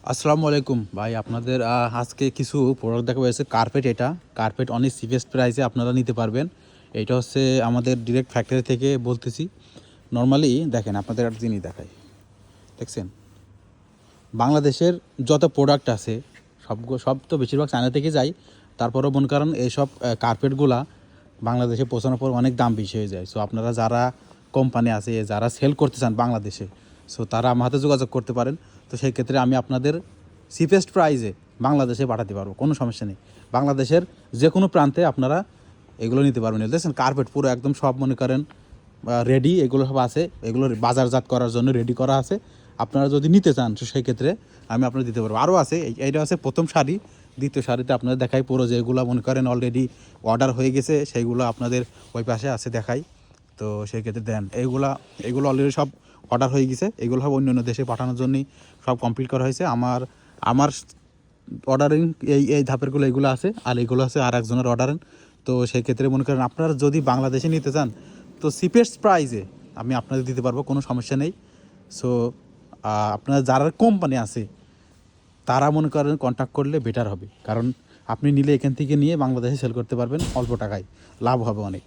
আসসালামু আলাইকুম ভাই, আপনাদের আজকে কিছু প্রোডাক্ট দেখা হয়েছে। কার্পেট, এটা কার্পেট অনেক চিপেস্ট প্রাইসে আপনারা নিতে পারবেন। এটা হচ্ছে আমাদের ডিরেক্ট ফ্যাক্টরি থেকে বলতেছি। নর্মালি দেখেন, আপনাদের একটা জিনিস দেখাই, দেখছেন বাংলাদেশের যত প্রোডাক্ট আছে সব তো বেশিরভাগ চায়না থেকে যায়। তারপরেও মনে করেন এইসব কার্পেটগুলা বাংলাদেশে পৌঁছানোর পর অনেক দাম বেশি হয়ে যায়। সো আপনারা যারা কোম্পানি আছে, যারা সেল করতে চান বাংলাদেশে, সো তারা আমার হাতে যোগাযোগ করতে পারেন। তো সেই ক্ষেত্রে আমি আপনাদের চিপেস্ট প্রাইসে বাংলাদেশে পাঠাতে পারবো, কোনো সমস্যা নেই। বাংলাদেশের যে কোনো প্রান্তে আপনারা এগুলো নিতে পারবেন। দেখছেন কার্পেট পুরো একদম সব মনে করেন রেডি, এগুলো সব আছে, এগুলো বাজারজাত করার জন্য রেডি করা আছে। আপনারা যদি নিতে চান তো সেই ক্ষেত্রে আমি আপনাদের দিতে পারবো। আরও আছে, এইটা আছে প্রথম শাড়ি। দ্বিতীয় শাড়িতে আপনাদের দেখাই পুরো, যেগুলো মনে করেন অলরেডি অর্ডার হয়ে গেছে সেইগুলো আপনাদের ওই পাশে আছে দেখাই। তো সেই ক্ষেত্রে দেন এগুলো অলরেডি সব অর্ডার হয়ে গেছে। এগুলো সব অন্য অন্য দেশে পাঠানোর জন্যই সব কমপ্লিট করা হয়েছে। আমার অর্ডারিং এই ধাপেরগুলো এগুলো আছে, আর এগুলো আছে আর একজনের অর্ডারিং। তো সেই ক্ষেত্রে মনে করেন আপনারা যদি বাংলাদেশে নিতে চান তো চিপেস্ট প্রাইসে আমি আপনাদের দিতে পারবো, কোনো সমস্যা নেই। সো আপনার যারা কোম্পানি আছে তারা মনে করেন কন্ট্যাক্ট করলে বেটার হবে, কারণ আপনি নিলে এখান থেকে নিয়ে বাংলাদেশে সেল করতে পারবেন অল্প টাকায়, লাভ হবে অনেক।